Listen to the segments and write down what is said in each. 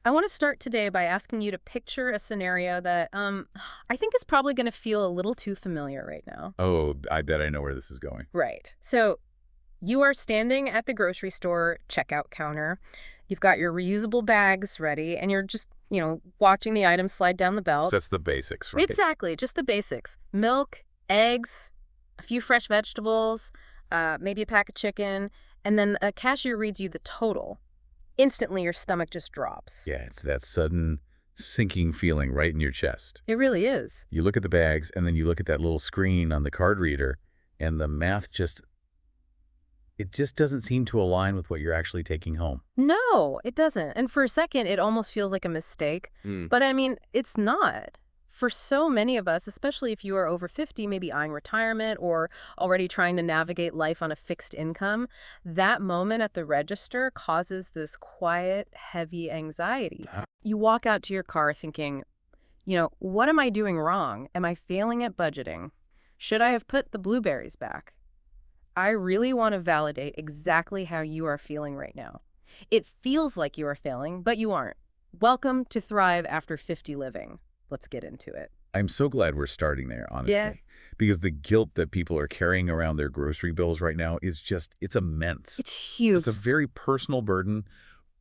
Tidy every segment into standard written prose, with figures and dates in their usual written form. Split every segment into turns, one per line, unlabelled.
I want to start today by asking you to picture a scenario that I think is probably going to feel a little too familiar right now.
Oh, I bet I know where this is going.
Right. So you are standing at the grocery store checkout counter. You've got your reusable bags ready, and you're just, watching the items slide down the belt.
So that's the basics, right?
Exactly, just the basics. Milk, eggs, a few fresh vegetables, maybe a pack of chicken, and then a cashier reads you the total. Instantly, your stomach just drops.
Yeah, it's that sudden sinking feeling right in your chest.
It really is.
You look at the bags, and then you look at that little screen on the card reader, and the math it just doesn't seem to align with what you're actually taking home.
No, it doesn't. And for a second, it almost feels like a mistake. But I mean, it's not. For so many of us, especially if you are over 50, maybe eyeing retirement or already trying to navigate life on a fixed income, that moment at the register causes this quiet, heavy anxiety. You walk out to your car thinking, what am I doing wrong? Am I failing at budgeting? Should I have put the blueberries back? I really want to validate exactly how you are feeling right now. It feels like you are failing, but you aren't. Welcome to Thrive After 50 Living. Let's get into it.
I'm so glad we're starting there, honestly.
Yeah.
Because the guilt that people are carrying around their grocery bills right now is it's immense.
It's huge.
It's a very personal burden,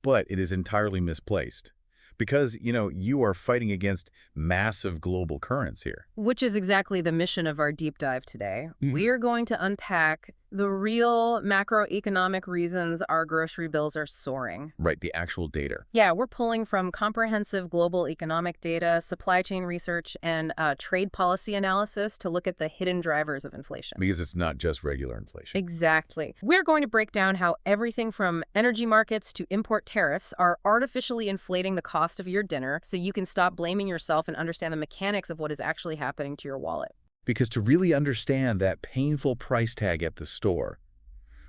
but it is entirely misplaced. Because, you are fighting against massive global currents here.
Which is exactly the mission of our deep dive today. We are going to unpack the real macroeconomic reasons our grocery bills are soaring.
Right, the actual data.
Yeah, we're pulling from comprehensive global economic data, supply chain research, and trade policy analysis to look at the hidden drivers of inflation.
Because it's not just regular inflation.
Exactly. We're going to break down how everything from energy markets to import tariffs are artificially inflating the cost of your dinner so you can stop blaming yourself and understand the mechanics of what is actually happening to your wallet.
Because to really understand that painful price tag at the store,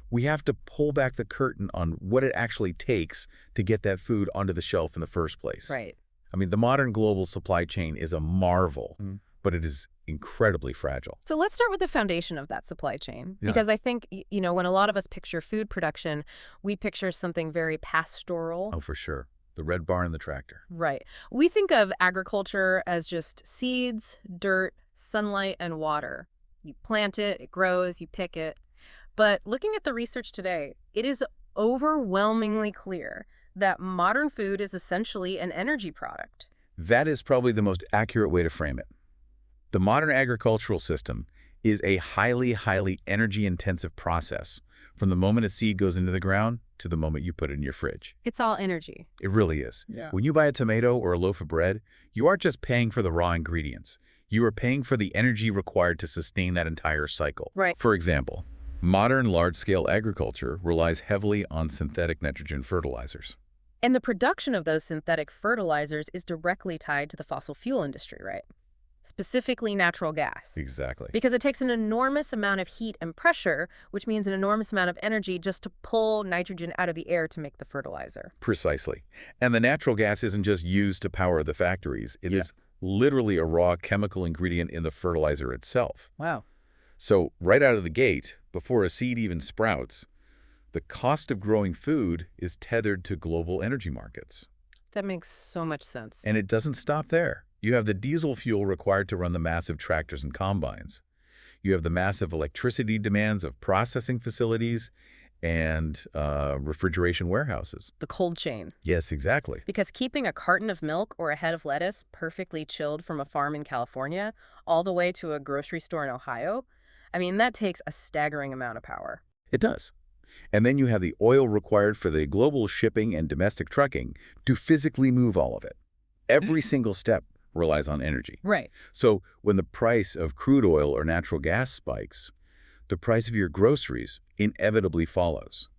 we have to pull back the curtain on what it actually takes to get that food onto the shelf in the first place.
Right.
I mean, the modern global supply chain is a marvel, but it is incredibly fragile.
So let's start with the foundation of that supply chain.
Yeah.
Because I think, when a lot of us picture food production, we picture something very pastoral.
Oh, for sure. The red barn and the tractor.
Right. We think of agriculture as just seeds, dirt, sunlight, and water. You plant it, it grows, you pick it. But looking at the research today, it is overwhelmingly clear that modern food is essentially an energy product.
That is probably the most accurate way to frame it. The modern agricultural system is a highly, highly energy-intensive process from the moment a seed goes into the ground to the moment you put it in your fridge.
It's all energy.
It really is.
Yeah.
When you buy a tomato or a loaf of bread, you aren't just paying for the raw ingredients. You are paying for the energy required to sustain that entire cycle.
Right.
For example, modern large-scale agriculture relies heavily on synthetic nitrogen fertilizers.
And the production of those synthetic fertilizers is directly tied to the fossil fuel industry, right? Specifically natural gas.
Exactly.
Because it takes an enormous amount of heat and pressure, which means an enormous amount of energy just to pull nitrogen out of the air to make the fertilizer.
Precisely. And the natural gas isn't just used to power the factories. It is literally a raw chemical ingredient in the fertilizer itself.
Wow.
So right out of the gate, before a seed even sprouts, the cost of growing food is tethered to global energy markets.
That makes so much sense.
And it doesn't stop there. You have the diesel fuel required to run the massive tractors and combines. You have the massive electricity demands of processing facilities and refrigeration warehouses.
The cold chain.
Yes, exactly.
Because keeping a carton of milk or a head of lettuce perfectly chilled from a farm in California all the way to a grocery store in Ohio, that takes a staggering amount of power.
It does. And then you have the oil required for the global shipping and domestic trucking to physically move all of it. Every single step relies on energy.
Right.
So when the price of crude oil or natural gas spikes, the price of your groceries inevitably follows.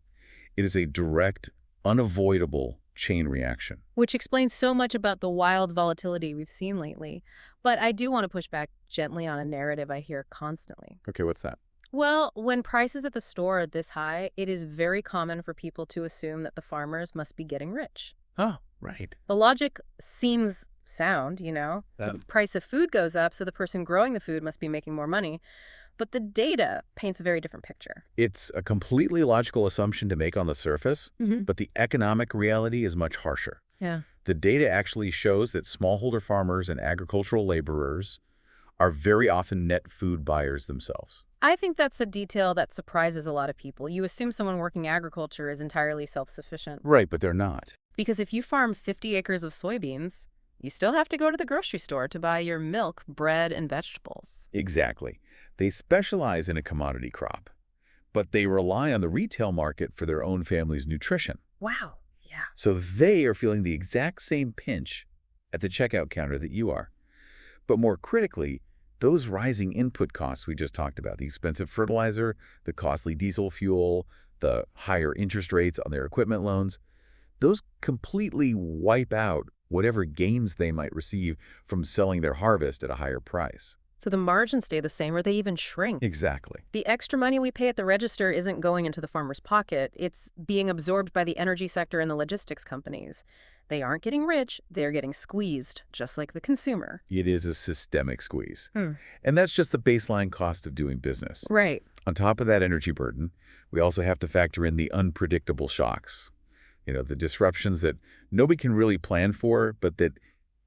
It is a direct, unavoidable chain reaction.
Which explains so much about the wild volatility we've seen lately. But I do want to push back gently on a narrative I hear constantly.
Okay, what's that?
Well, when prices at the store are this high, it is very common for people to assume that the farmers must be getting rich.
Oh, right.
The logic seems sound, The price of food goes up, so the person growing the food must be making more money. But the data paints a very different picture.
It's a completely logical assumption to make on the surface, but the economic reality is much harsher.
Yeah.
The data actually shows that smallholder farmers and agricultural laborers are very often net food buyers themselves.
I think that's a detail that surprises a lot of people. You assume someone working agriculture is entirely self-sufficient.
Right, but they're not.
Because if you farm 50 acres of soybeans, you still have to go to the grocery store to buy your milk, bread, and vegetables.
Exactly. They specialize in a commodity crop, but they rely on the retail market for their own family's nutrition.
Wow. Yeah.
So they are feeling the exact same pinch at the checkout counter that you are. But more critically, those rising input costs we just talked about, the expensive fertilizer, the costly diesel fuel, the higher interest rates on their equipment loans, those completely wipe out whatever gains they might receive from selling their harvest at a higher price.
So the margins stay the same or they even shrink.
Exactly.
The extra money we pay at the register isn't going into the farmer's pocket. It's being absorbed by the energy sector and the logistics companies. They aren't getting rich, they're getting squeezed, just like the consumer.
It is a systemic squeeze. And that's just the baseline cost of doing business.
Right.
On top of that energy burden, we also have to factor in the unpredictable shocks. The disruptions that nobody can really plan for, but that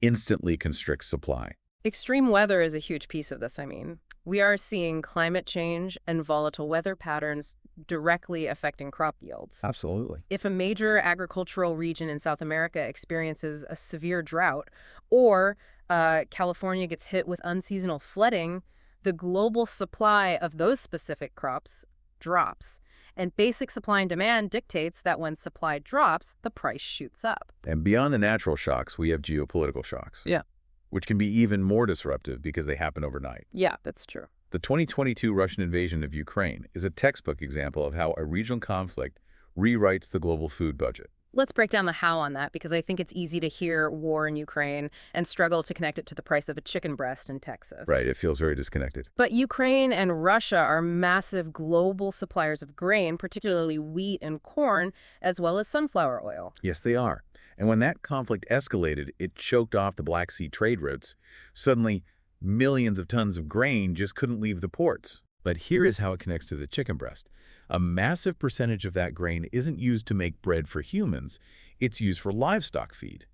instantly constrict supply.
Extreme weather is a huge piece of this, I mean. We are seeing climate change and volatile weather patterns directly affecting crop yields.
Absolutely.
If a major agricultural region in South America experiences a severe drought, or California gets hit with unseasonal flooding, the global supply of those specific crops drops. And basic supply and demand dictates that when supply drops, the price shoots up.
And beyond the natural shocks, we have geopolitical shocks.
Yeah.
Which can be even more disruptive because they happen overnight.
Yeah, that's true.
The 2022 Russian invasion of Ukraine is a textbook example of how a regional conflict rewrites the global food budget.
Let's break down the how on that, because I think it's easy to hear war in Ukraine and struggle to connect it to the price of a chicken breast in Texas.
Right, it feels very disconnected.
But Ukraine and Russia are massive global suppliers of grain, particularly wheat and corn, as well as sunflower oil.
Yes, they are. And when that conflict escalated, it choked off the Black Sea trade routes. Suddenly, millions of tons of grain just couldn't leave the ports. But here is how it connects to the chicken breast. A massive percentage of that grain isn't used to make bread for humans. It's used for livestock feed.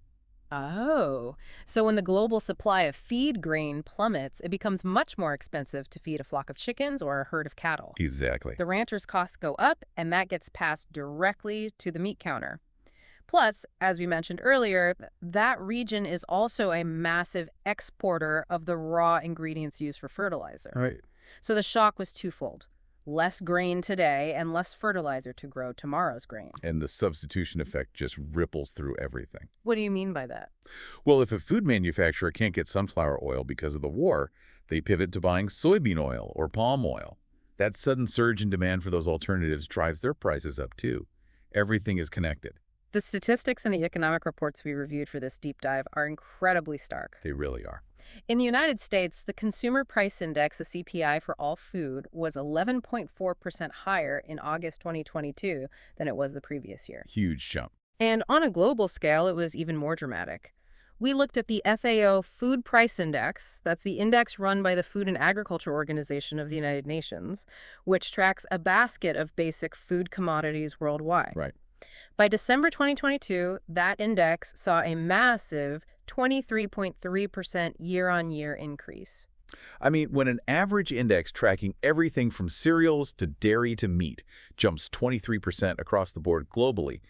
Oh, so when the global supply of feed grain plummets, it becomes much more expensive to feed a flock of chickens or a herd of cattle.
Exactly.
The rancher's costs go up, and that gets passed directly to the meat counter. Plus, as we mentioned earlier, that region is also a massive exporter of the raw ingredients used for fertilizer.
Right.
So the shock was twofold. Less grain today and less fertilizer to grow tomorrow's grain.
And the substitution effect just ripples through everything.
What do you mean by that?
Well, if a food manufacturer can't get sunflower oil because of the war, they pivot to buying soybean oil or palm oil. That sudden surge in demand for those alternatives drives their prices up too. Everything is connected.
The statistics and the economic reports we reviewed for this deep dive are incredibly stark.
They really are.
In the United States, the Consumer Price Index, the CPI for all food, was 11.4% higher in August 2022 than it was the previous year.
Huge jump.
And on a global scale, it was even more dramatic. We looked at the FAO Food Price Index. That's the index run by the Food and Agriculture Organization of the United Nations, which tracks a basket of basic food commodities worldwide.
Right.
By December 2022, that index saw a massive 23.3% year-on-year increase.
I mean, when an average index tracking everything from cereals to dairy to meat jumps 23% across the board globally,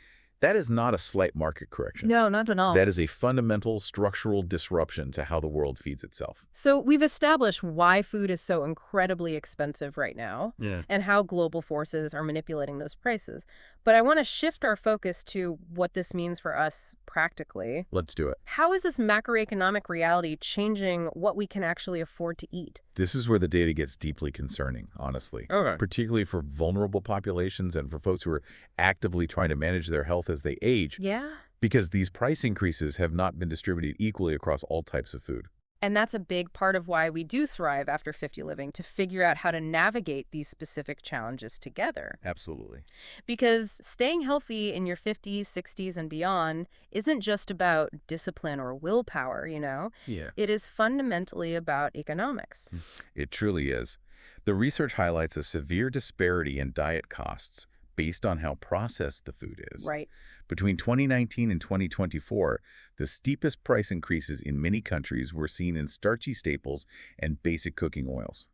that is not a slight market correction.
No, not at all.
That is a fundamental structural disruption to how the world feeds itself.
So we've established why food is so incredibly expensive right now and how global forces are manipulating those prices. But I want to shift our focus to what this means for us practically.
Let's do it.
How is this macroeconomic reality changing what we can actually afford to eat?
This is where the data gets deeply concerning, honestly.
Okay.
Particularly for vulnerable populations and for folks who are actively trying to manage their health as they age.
Yeah.
Because these price increases have not been distributed equally across all types of food.
And that's a big part of why we do thrive after 50 Living, to figure out how to navigate these specific challenges together.
Absolutely.
Because staying healthy in your 50s, 60s, and beyond isn't just about discipline or willpower, you know?
Yeah.
It is fundamentally about economics.
It truly is. The research highlights a severe disparity in diet costs based on how processed the food is.
Right.
Between 2019 and 2024, the steepest price increases in many countries were seen in starchy staples and basic cooking oils.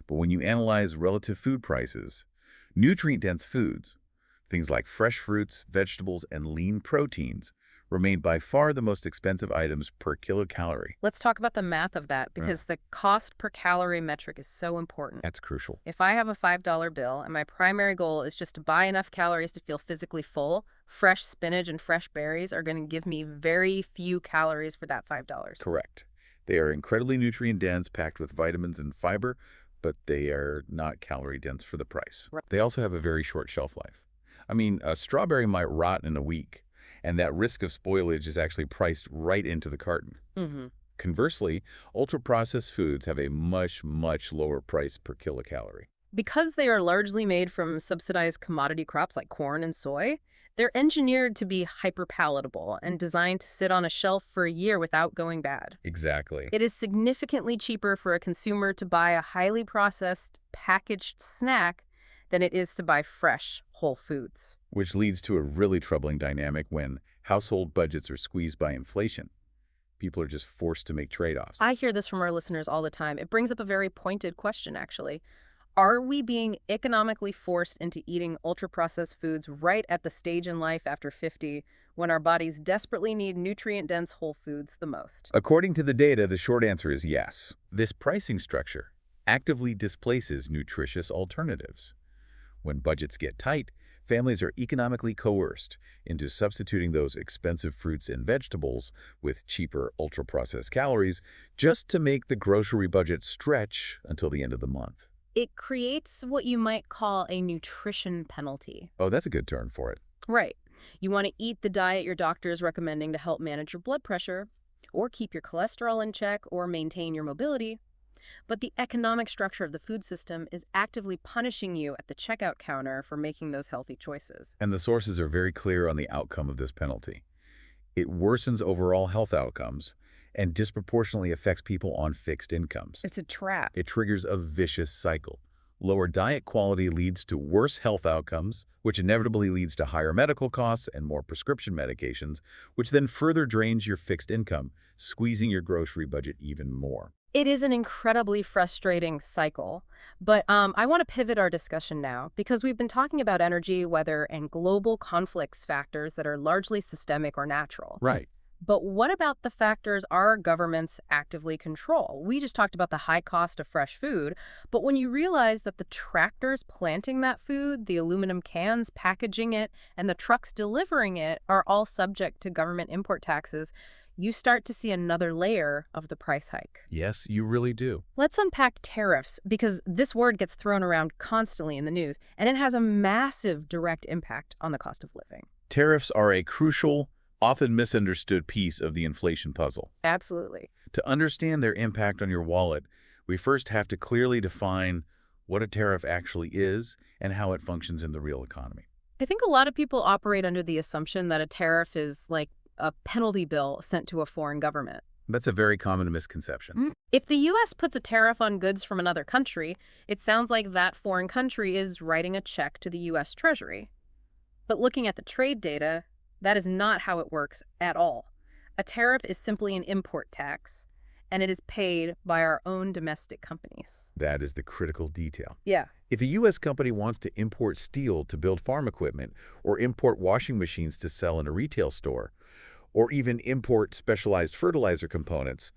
But when you analyze relative food prices, nutrient-dense foods, things like fresh fruits, vegetables, and lean proteins, remain by far the most expensive items per kilocalorie.
Let's talk about the math of that because the cost per calorie metric is so important.
That's crucial.
If I have a $5 bill and my primary goal is just to buy enough calories to feel physically full, fresh spinach and fresh berries are going to give me very few calories for that $5.
Correct. They are incredibly nutrient-dense, packed with vitamins and fiber, but they are not calorie-dense for the price.
Right.
They also have a very short shelf life. I mean, a strawberry might rot in a week, and that risk of spoilage is actually priced right into the carton. Conversely, ultra-processed foods have a much, much lower price per kilocalorie.
Because they are largely made from subsidized commodity crops like corn and soy, they're engineered to be hyper-palatable and designed to sit on a shelf for a year without going bad.
Exactly.
It is significantly cheaper for a consumer to buy a highly processed, packaged snack than it is to buy fresh, whole foods.
Which leads to a really troubling dynamic when household budgets are squeezed by inflation. People are just forced to make trade-offs.
I hear this from our listeners all the time. It brings up a very pointed question, actually. Are we being economically forced into eating ultra-processed foods right at the stage in life after 50 when our bodies desperately need nutrient-dense whole foods the most?
According to the data, the short answer is yes. This pricing structure actively displaces nutritious alternatives. When budgets get tight, families are economically coerced into substituting those expensive fruits and vegetables with cheaper, ultra-processed calories just to make the grocery budget stretch until the end of the month.
It creates what you might call a nutrition penalty.
Oh, that's a good term for it.
Right. You want to eat the diet your doctor is recommending to help manage your blood pressure, or keep your cholesterol in check, or maintain your mobility. But the economic structure of the food system is actively punishing you at the checkout counter for making those healthy choices.
And the sources are very clear on the outcome of this penalty. It worsens overall health outcomes and disproportionately affects people on fixed incomes.
It's a trap.
It triggers a vicious cycle. Lower diet quality leads to worse health outcomes, which inevitably leads to higher medical costs and more prescription medications, which then further drains your fixed income, squeezing your grocery budget even more.
It is an incredibly frustrating cycle, but I want to pivot our discussion now because we've been talking about energy, weather, and global conflicts factors that are largely systemic or natural.
Right.
But what about the factors our governments actively control? We just talked about the high cost of fresh food, but when you realize that the tractors planting that food, the aluminum cans packaging it, and the trucks delivering it are all subject to government import taxes, you start to see another layer of the price hike.
Yes, you really do.
Let's unpack tariffs, because this word gets thrown around constantly in the news, and it has a massive direct impact on the cost of living.
Tariffs are a crucial, often misunderstood piece of the inflation puzzle.
Absolutely.
To understand their impact on your wallet, we first have to clearly define what a tariff actually is and how it functions in the real economy.
I think a lot of people operate under the assumption that a tariff is like a penalty bill sent to a foreign government.
That's a very common misconception.
If the U.S. puts a tariff on goods from another country, it sounds like that foreign country is writing a check to the U.S. Treasury. But looking at the trade data, that is not how it works at all. A tariff is simply an import tax, and it is paid by our own domestic companies.
That is the critical detail.
Yeah.
If a U.S. company wants to import steel to build farm equipment, or import washing machines to sell in a retail store, or even import specialized fertilizer components,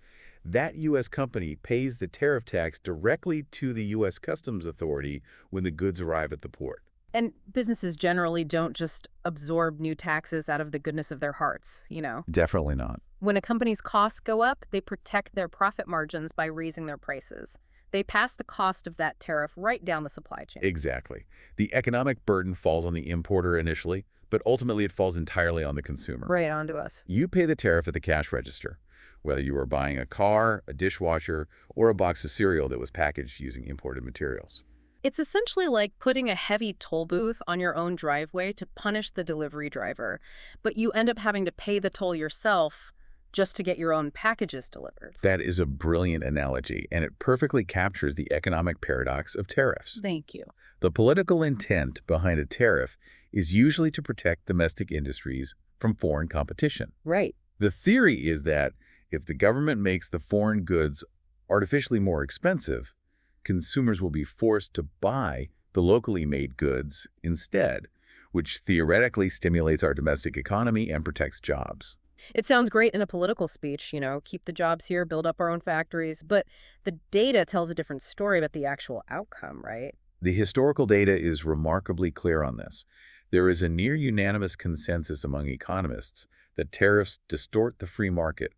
that U.S. company pays the tariff tax directly to the U.S. Customs Authority when the goods arrive at the port.
And businesses generally don't just absorb new taxes out of the goodness of their hearts, you know.
Definitely not.
When a company's costs go up, they protect their profit margins by raising their prices. They pass the cost of that tariff right down the supply chain.
Exactly. The economic burden falls on the importer initially, but ultimately it falls entirely on the consumer.
Right onto us.
You pay the tariff at the cash register, whether you are buying a car, a dishwasher, or a box of cereal that was packaged using imported materials.
It's essentially like putting a heavy toll booth on your own driveway to punish the delivery driver, but you end up having to pay the toll yourself just to get your own packages delivered.
That is a brilliant analogy, and it perfectly captures the economic paradox of tariffs.
Thank you.
The political intent behind a tariff is usually to protect domestic industries from foreign competition.
Right.
The theory is that if the government makes the foreign goods artificially more expensive, consumers will be forced to buy the locally made goods instead, which theoretically stimulates our domestic economy and protects jobs.
It sounds great in a political speech, keep the jobs here, build up our own factories, but the data tells a different story about the actual outcome, right?
The historical data is remarkably clear on this. There is a near unanimous consensus among economists that tariffs distort the free market,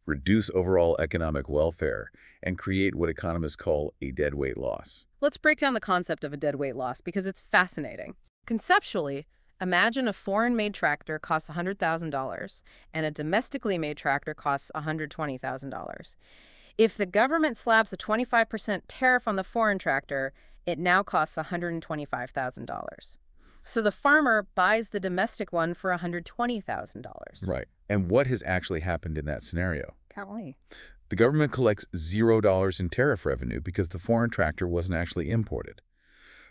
reduce overall economic welfare, and create what economists call a deadweight loss.
Let's break down the concept of a deadweight loss because it's fascinating. Conceptually, imagine a foreign-made tractor costs $100,000 and a domestically made tractor costs $120,000. If the government slaps a 25% tariff on the foreign tractor, it now costs $125,000. So the farmer buys the domestic one for $120,000.
Right. And what has actually happened in that scenario?
Golly.
The government collects $0 in tariff revenue because the foreign tractor wasn't actually imported.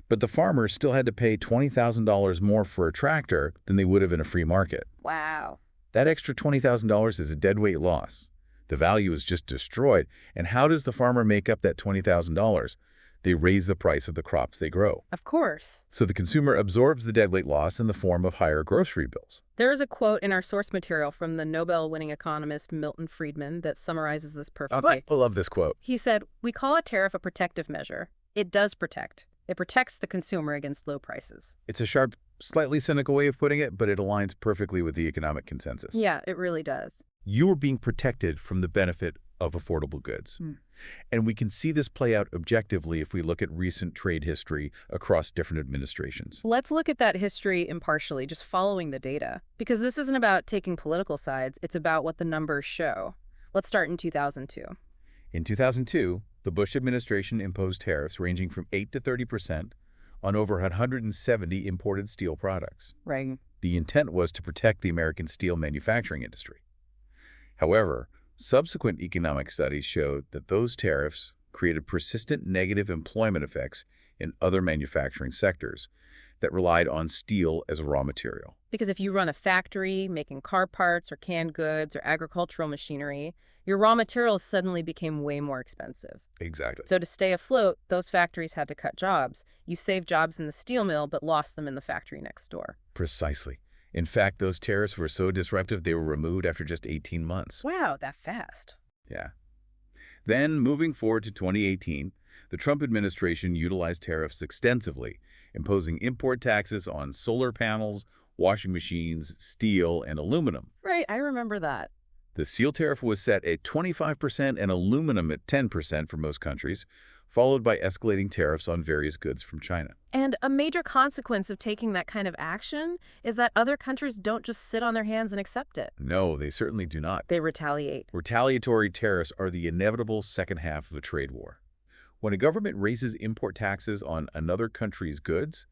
But the farmer still had to pay $20,000 more for a tractor than they would have in a free market.
Wow.
That extra $20,000 is a deadweight loss. The value is just destroyed. And how does the farmer make up that $20,000? They raise the price of the crops they grow.
Of course.
So the consumer absorbs the deadweight loss in the form of higher grocery bills.
There is a quote in our source material from the Nobel-winning economist Milton Friedman that summarizes this perfectly.
I love this quote.
He said, "We call a tariff a protective measure. It does protect. It protects the consumer against low prices."
It's a sharp, slightly cynical way of putting it, but it aligns perfectly with the economic consensus.
Yeah, it really does.
You are being protected from the benefit of affordable goods. And we can see this play out objectively if we look at recent trade history across different administrations.
Let's look at that history impartially, just following the data. Because this isn't about taking political sides, it's about what the numbers show. Let's start in 2002.
In 2002, the Bush administration imposed tariffs ranging from 8 to 30% on over 170 imported steel products.
Right.
The intent was to protect the American steel manufacturing industry. However, subsequent economic studies showed that those tariffs created persistent negative employment effects in other manufacturing sectors that relied on steel as a raw material.
Because if you run a factory making car parts or canned goods or agricultural machinery, your raw materials suddenly became way more expensive.
Exactly.
So to stay afloat, those factories had to cut jobs. You saved jobs in the steel mill, but lost them in the factory next door.
Precisely. In fact, those tariffs were so disruptive they were removed after just 18 months.
Wow, that fast.
Yeah. Then, moving forward to 2018, the Trump administration utilized tariffs extensively, imposing import taxes on solar panels, washing machines, steel, and aluminum.
Right, I remember that.
The steel tariff was set at 25% and aluminum at 10% for most countries, followed by escalating tariffs on various goods from China.
And a major consequence of taking that kind of action is that other countries don't just sit on their hands and accept it.
No, they certainly do not.
They retaliate.
Retaliatory tariffs are the inevitable second half of a trade war. When a government raises import taxes on another country's goods,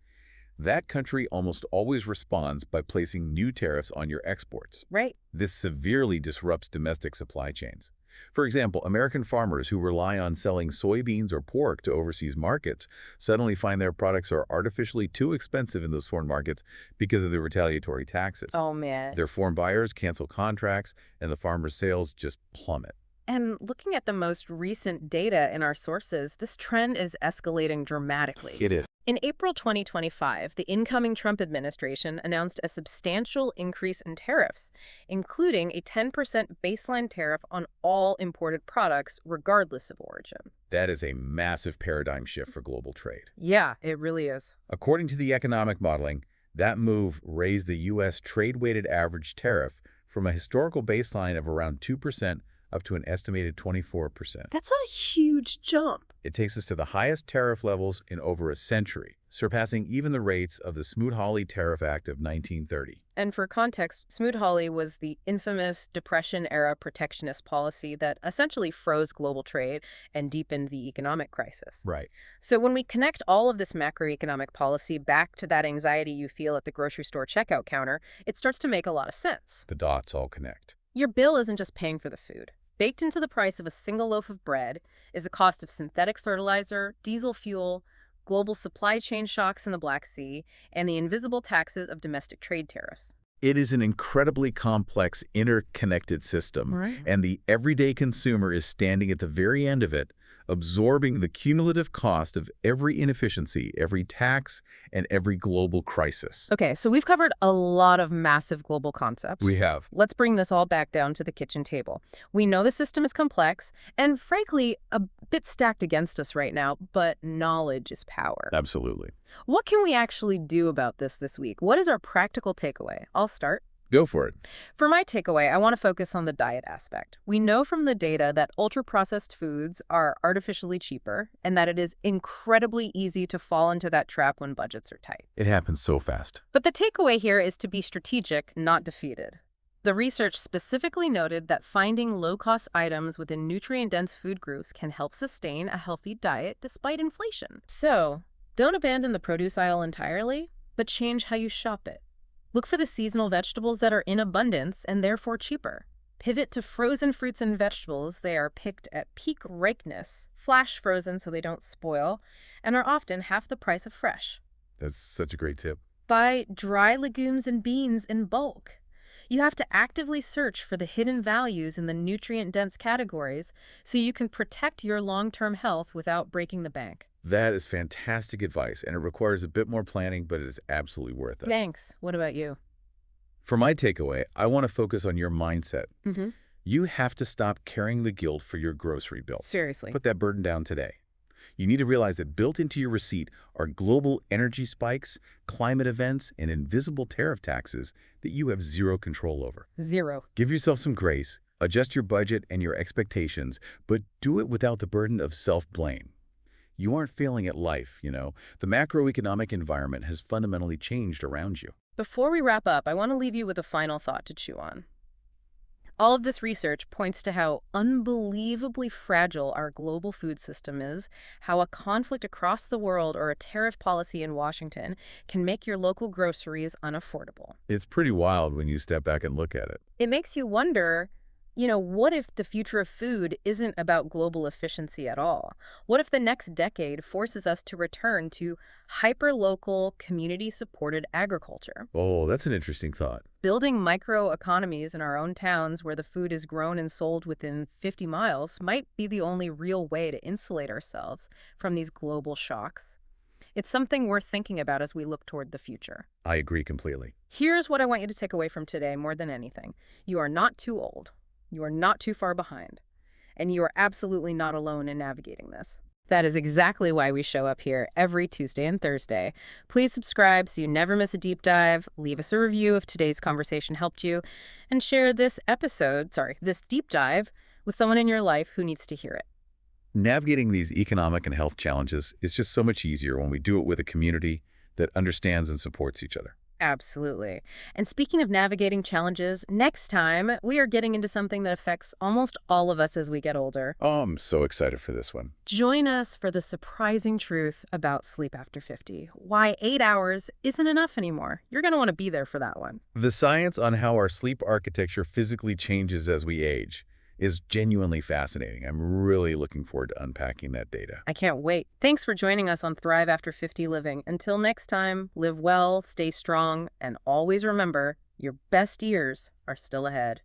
that country almost always responds by placing new tariffs on your exports.
Right.
This severely disrupts domestic supply chains. For example, American farmers who rely on selling soybeans or pork to overseas markets suddenly find their products are artificially too expensive in those foreign markets because of the retaliatory taxes.
Oh, man.
Their foreign buyers cancel contracts, and the farmers' sales just plummet.
And looking at the most recent data in our sources, this trend is escalating dramatically.
It is.
In April 2025, the incoming Trump administration announced a substantial increase in tariffs, including a 10% baseline tariff on all imported products, regardless of origin.
That is a massive paradigm shift for global trade.
Yeah, it really is.
According to the economic modeling, that move raised the U.S. trade-weighted average tariff from a historical baseline of around 2% up to an estimated 24%.
That's a huge jump.
It takes us to the highest tariff levels in over a century, surpassing even the rates of the Smoot-Hawley Tariff Act of 1930.
And for context, Smoot-Hawley was the infamous Depression-era protectionist policy that essentially froze global trade and deepened the economic crisis.
Right.
So when we connect all of this macroeconomic policy back to that anxiety you feel at the grocery store checkout counter, it starts to make a lot of sense.
The dots all connect.
Your bill isn't just paying for the food. Baked into the price of a single loaf of bread is the cost of synthetic fertilizer, diesel fuel, global supply chain shocks in the Black Sea, and the invisible taxes of domestic trade tariffs.
It is an incredibly complex, interconnected system,
Right.
and the everyday consumer is standing at the very end of it, absorbing the cumulative cost of every inefficiency, every tax, and every global crisis.
Okay, so we've covered a lot of massive global concepts.
We have.
Let's bring this all back down to the kitchen table. We know the system is complex and, frankly, a bit stacked against us right now, but knowledge is power.
Absolutely.
What can we actually do about this week? What is our practical takeaway? I'll start.
Go for it.
For my takeaway, I want to focus on the diet aspect. We know from the data that ultra-processed foods are artificially cheaper and that it is incredibly easy to fall into that trap when budgets are tight.
It happens so fast.
But the takeaway here is to be strategic, not defeated. The research specifically noted that finding low-cost items within nutrient-dense food groups can help sustain a healthy diet despite inflation. So, don't abandon the produce aisle entirely, but change how you shop it. Look for the seasonal vegetables that are in abundance and therefore cheaper. Pivot to frozen fruits and vegetables. They are picked at peak ripeness, flash frozen so they don't spoil, and are often half the price of fresh.
That's such a great tip.
Buy dry legumes and beans in bulk. You have to actively search for the hidden values in the nutrient-dense categories so you can protect your long-term health without breaking the bank.
That is fantastic advice, and it requires a bit more planning, but it is absolutely worth it.
Thanks. What about you?
For my takeaway, I want to focus on your mindset. You have to stop carrying the guilt for your grocery bill.
Seriously.
Put that burden down today. You need to realize that built into your receipt are global energy spikes, climate events, and invisible tariff taxes that you have zero control over.
Zero.
Give yourself some grace, adjust your budget and your expectations, but do it without the burden of self-blame. You aren't failing at life, you know. The macroeconomic environment has fundamentally changed around you.
Before we wrap up, I want to leave you with a final thought to chew on. All of this research points to how unbelievably fragile our global food system is, how a conflict across the world or a tariff policy in Washington can make your local groceries unaffordable.
It's pretty wild when you step back and look at it.
It makes you wonder, what if the future of food isn't about global efficiency at all? What if the next decade forces us to return to hyper-local, community-supported agriculture?
Oh, that's an interesting thought.
Building microeconomies in our own towns where the food is grown and sold within 50 miles might be the only real way to insulate ourselves from these global shocks. It's something worth thinking about as we look toward the future.
I agree completely.
Here's what I want you to take away from today more than anything. You are not too old. You are not too far behind. And you are absolutely not alone in navigating this. That is exactly why we show up here every Tuesday and Thursday. Please subscribe so you never miss a deep dive. Leave us a review if today's conversation helped you. And share this deep dive with someone in your life who needs to hear it.
Navigating these economic and health challenges is just so much easier when we do it with a community that understands and supports each other.
Absolutely. And speaking of navigating challenges, next time we are getting into something that affects almost all of us as we get older.
Oh, I'm so excited for this one.
Join us for the surprising truth about sleep after 50. Why 8 hours isn't enough anymore. You're going to want to be there for that one.
The science on how our sleep architecture physically changes as we age is genuinely fascinating. I'm really looking forward to unpacking that data.
I can't wait. Thanks for joining us on Thrive After 50 Living. Until next time, live well, stay strong, and always remember, your best years are still ahead.